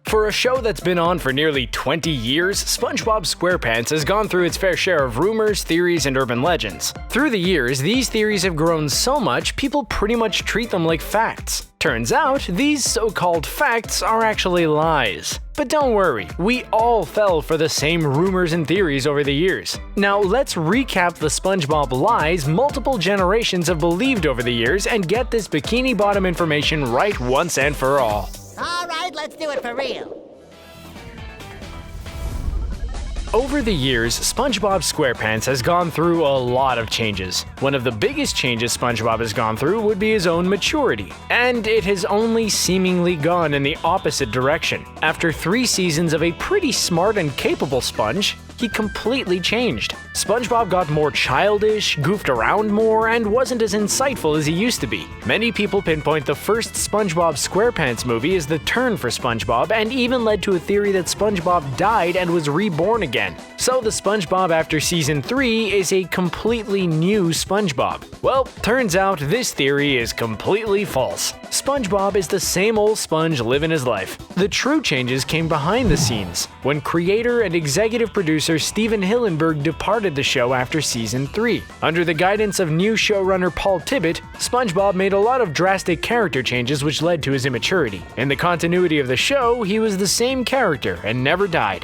For a show that's been on for nearly 20 years, SpongeBob Squarepants has gone through its fair share of rumors, theories, and urban legends. Through the years, these theories have grown so much, people pretty much treat them like facts. Turns out, these so-called facts are actually lies. But don't worry, we all fell for the same rumors and theories over the years. Now let's recap the SpongeBob lies multiple generations have believed over the years and get this Bikini Bottom information right once and for all. Alright, let's do it for real. Over the years, SpongeBob Squarepants has gone through a lot of changes. One of the biggest changes SpongeBob has gone through would be his own maturity. And it has only seemingly gone in the opposite direction. After 3 seasons of a pretty smart and capable Sponge, he completely changed. SpongeBob got more childish, goofed around more, and wasn't as insightful as he used to be. Many people pinpoint the first SpongeBob Squarepants movie as the turn for SpongeBob, and even led to a theory that SpongeBob died and was reborn again. So the SpongeBob after season 3 is a completely new SpongeBob. Well, turns out this theory is completely false. SpongeBob is the same old sponge living his life. The true changes came behind the scenes, when creator and executive producer Steven Hillenburg departed the show after season 3. Under the guidance of new showrunner Paul Tibbitt, SpongeBob made a lot of drastic character changes which led to his immaturity. In the continuity of the show, he was the same character and never died.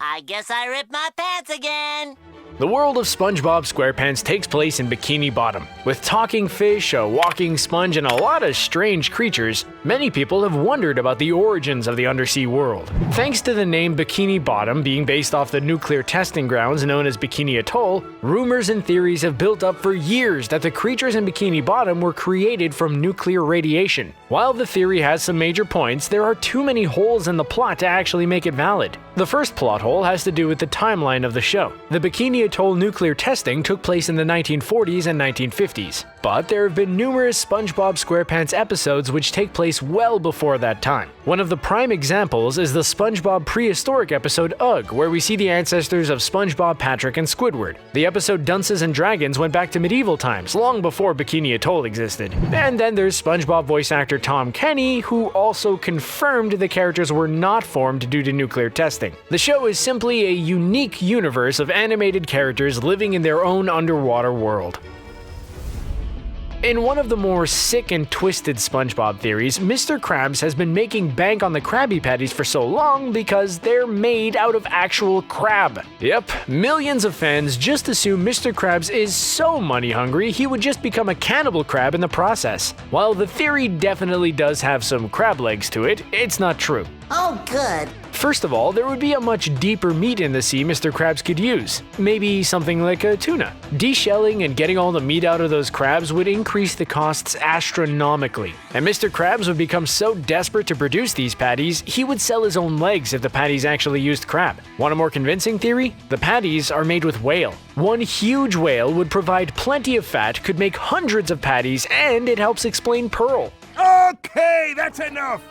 I guess I ripped my pants again. The world of SpongeBob Squarepants takes place in Bikini Bottom. With talking fish, a walking sponge, and a lot of strange creatures, many people have wondered about the origins of the undersea world. Thanks to the name Bikini Bottom being based off the nuclear testing grounds known as Bikini Atoll, rumors and theories have built up for years that the creatures in Bikini Bottom were created from nuclear radiation. While the theory has some major points, there are too many holes in the plot to actually make it valid. The first plot hole has to do with the timeline of the show. The Bikini Atoll nuclear testing took place in the 1940s and 1950s, but there have been numerous SpongeBob Squarepants episodes which take place well before that time. One of the prime examples is the SpongeBob prehistoric episode Ugh, where we see the ancestors of SpongeBob, Patrick, and Squidward. The episode Dunces and Dragons went back to medieval times, long before Bikini Atoll existed. And then there's SpongeBob voice actor Tom Kenny, who also confirmed the characters were not formed due to nuclear testing. The show is simply a unique universe of animated characters living in their own underwater world. In one of the more sick and twisted SpongeBob theories, Mr. Krabs has been making bank on the Krabby Patties for so long because they're made out of actual crab. Yep, millions of fans just assume Mr. Krabs is so money hungry he would just become a cannibal crab in the process. While the theory definitely does have some crab legs to it, it's not true. Oh, good. First of all, there would be a much deeper meat in the sea Mr. Krabs could use. Maybe something like a tuna. Deshelling and getting all the meat out of those crabs would increase the costs astronomically. And Mr. Krabs would become so desperate to produce these patties, he would sell his own legs if the patties actually used crab. Want a more convincing theory? The patties are made with whale. One huge whale would provide plenty of fat, could make hundreds of patties, and it helps explain Pearl. Okay, that's enough!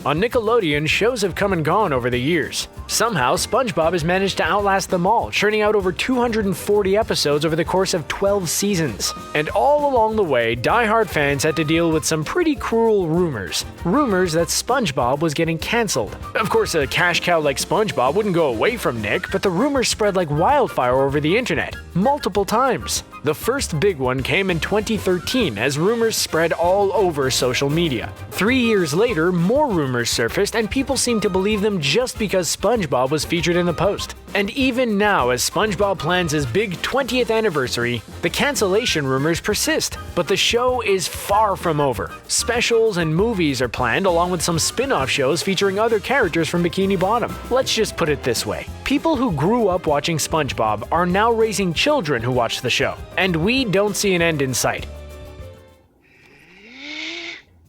On Nickelodeon, shows have come and gone over the years. Somehow, SpongeBob has managed to outlast them all, churning out over 240 episodes over the course of 12 seasons. And all along the way, die-hard fans had to deal with some pretty cruel rumors. Rumors that SpongeBob was getting cancelled. Of course, a cash cow like SpongeBob wouldn't go away from Nick, but the rumors spread like wildfire over the internet, multiple times. The first big one came in 2013 as rumors spread all over social media. 3 years later, more rumors surfaced and people seemed to believe them just because SpongeBob was featured in the post. And even now, as SpongeBob plans his big 20th anniversary, the cancellation rumors persist. But the show is far from over. Specials and movies are planned along with some spin-off shows featuring other characters from Bikini Bottom. Let's just put it this way. People who grew up watching SpongeBob are now raising children who watch the show. And we don't see an end in sight.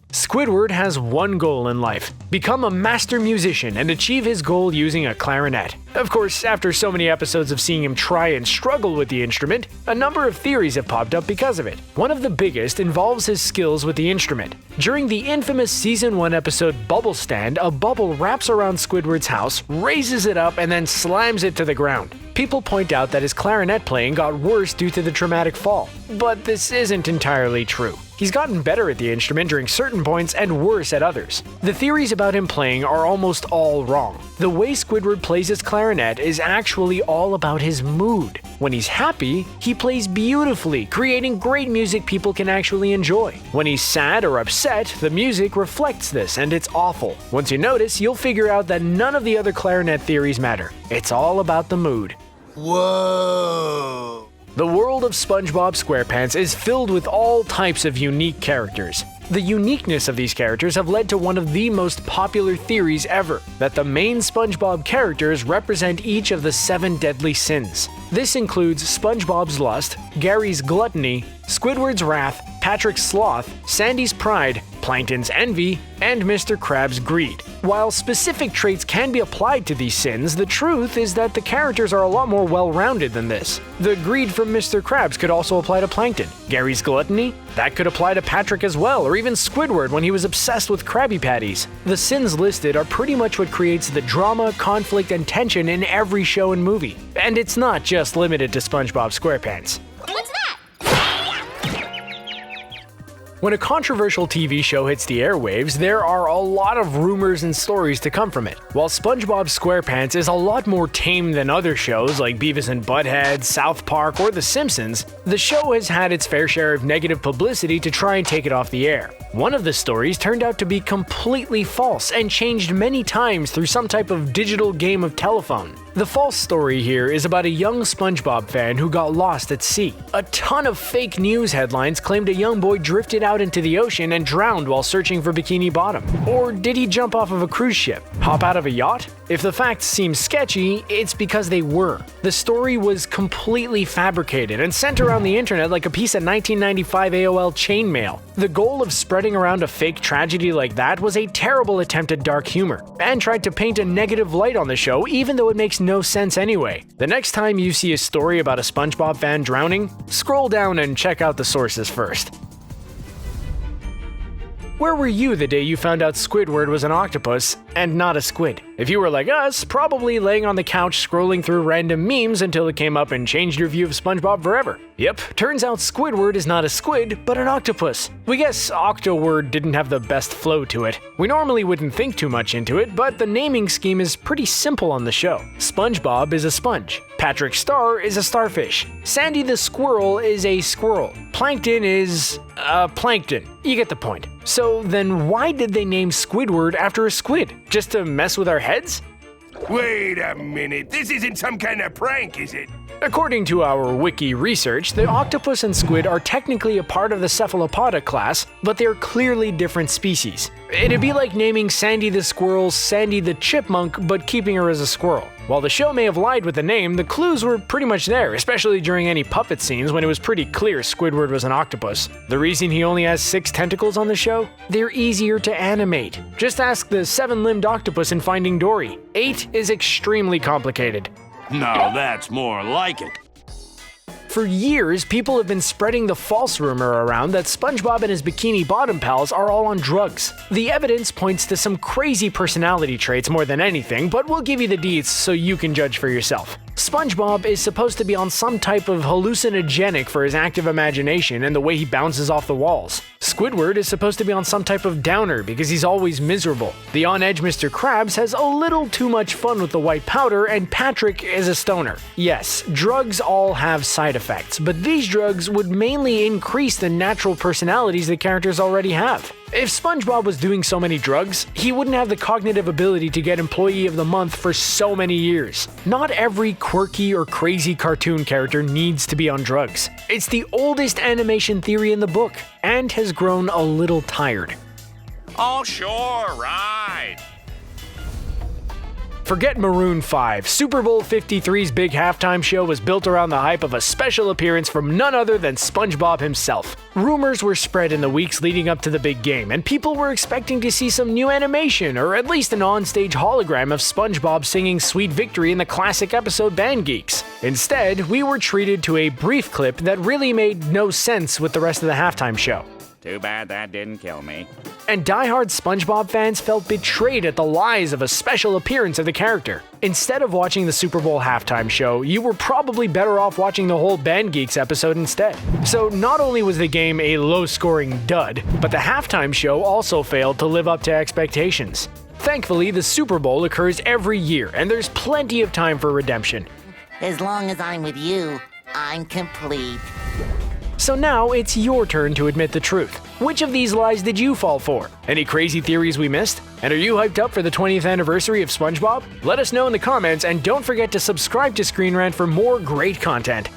Squidward has one goal in life: become a master musician and achieve his goal using a clarinet. Of course, after so many episodes of seeing him try and struggle with the instrument, a number of theories have popped up because of it. One of the biggest involves his skills with the instrument. During the infamous Season 1 episode Bubble Stand, a bubble wraps around Squidward's house, raises it up, and then slams it to the ground. People point out that his clarinet playing got worse due to the traumatic fall, but this isn't entirely true. He's gotten better at the instrument during certain points and worse at others. The theories about him playing are almost all wrong. The way Squidward plays his clarinet is actually all about his mood. When he's happy, he plays beautifully, creating great music people can actually enjoy. When he's sad or upset, the music reflects this, and it's awful. Once you notice, you'll figure out that none of the other clarinet theories matter. It's all about the mood. Whoa! The world of SpongeBob Squarepants is filled with all types of unique characters. The uniqueness of these characters have led to one of the most popular theories ever, that the main SpongeBob characters represent each of the 7 deadly sins. This includes SpongeBob's lust, Gary's gluttony, Squidward's wrath, Patrick's sloth, Sandy's pride, Plankton's envy, and Mr. Krabs' greed. While specific traits can be applied to these sins, the truth is that the characters are a lot more well-rounded than this. The greed from Mr. Krabs could also apply to Plankton. Gary's gluttony? That could apply to Patrick as well, or even Squidward when he was obsessed with Krabby Patties. The sins listed are pretty much what creates the drama, conflict, and tension in every show and movie. And it's not just limited to SpongeBob SquarePants. What's that? When a controversial TV show hits the airwaves, there are a lot of rumors and stories to come from it. While SpongeBob SquarePants is a lot more tame than other shows like Beavis and Butthead, South Park, or The Simpsons, the show has had its fair share of negative publicity to try and take it off the air. One of the stories turned out to be completely false and changed many times through some type of digital game of telephone. The false story here is about a young SpongeBob fan who got lost at sea. A ton of fake news headlines claimed a young boy drifted out into the ocean and drowned while searching for Bikini Bottom. Or did he jump off of a cruise ship? Hop out of a yacht? If the facts seem sketchy, it's because they were. The story was completely fabricated and sent around the internet like a piece of 1995 AOL chainmail. The goal of spreading around a fake tragedy like that was a terrible attempt at dark humor, and tried to paint a negative light on the show even though it makes no sense anyway. The next time you see a story about a SpongeBob fan drowning, scroll down and check out the sources first. Where were you the day you found out Squidward was an octopus and not a squid? If you were like us, probably laying on the couch scrolling through random memes until it came up and changed your view of SpongeBob forever. Yep, turns out Squidward is not a squid, but an octopus. We guess Octoword didn't have the best flow to it. We normally wouldn't think too much into it, but the naming scheme is pretty simple on the show. SpongeBob is a sponge. Patrick Star is a starfish. Sandy the squirrel is a squirrel. Plankton is plankton. You get the point. So then why did they name Squidward after a squid? Just to mess with our heads? Wait a minute, this isn't some kind of prank, is it? According to our wiki research, the octopus and squid are technically a part of the cephalopoda class, but they're clearly different species. It'd be like naming Sandy the squirrel Sandy the chipmunk, but keeping her as a squirrel. While the show may have lied with the name, the clues were pretty much there, especially during any puppet scenes when it was pretty clear Squidward was an octopus. The reason he only has 6 tentacles on the show? They're easier to animate. Just ask the 7-limbed octopus in Finding Dory. 8 is extremely complicated. Now that's more like it. For years, people have been spreading the false rumor around that SpongeBob and his Bikini Bottom pals are all on drugs. The evidence points to some crazy personality traits more than anything, but we'll give you the deets so you can judge for yourself. SpongeBob is supposed to be on some type of hallucinogenic for his active imagination and the way he bounces off the walls. Squidward is supposed to be on some type of downer because he's always miserable. The on-edge Mr. Krabs has a little too much fun with the white powder, and Patrick is a stoner. Yes, drugs all have side effects, but these drugs would mainly increase the natural personalities the characters already have. If SpongeBob was doing so many drugs, he wouldn't have the cognitive ability to get Employee of the Month for so many years. Not every quirky or crazy cartoon character needs to be on drugs. It's the oldest animation theory in the book, and has grown a little tired. Oh, sure, right. Forget Maroon 5. Super Bowl 53's big halftime show was built around the hype of a special appearance from none other than SpongeBob himself. Rumors were spread in the weeks leading up to the big game, and people were expecting to see some new animation, or at least an onstage hologram of SpongeBob singing Sweet Victory in the classic episode Band Geeks. Instead, we were treated to a brief clip that really made no sense with the rest of the halftime show. Too bad that didn't kill me. And diehard SpongeBob fans felt betrayed at the lies of a special appearance of the character. Instead of watching the Super Bowl halftime show, you were probably better off watching the whole Band Geeks episode instead. So not only was the game a low-scoring dud, but the halftime show also failed to live up to expectations. Thankfully, the Super Bowl occurs every year, and there's plenty of time for redemption. As long as I'm with you, I'm complete. So now it's your turn to admit the truth. Which of these lies did you fall for? Any crazy theories we missed? And are you hyped up for the 20th anniversary of SpongeBob? Let us know in the comments, and don't forget to subscribe to ScreenRant for more great content.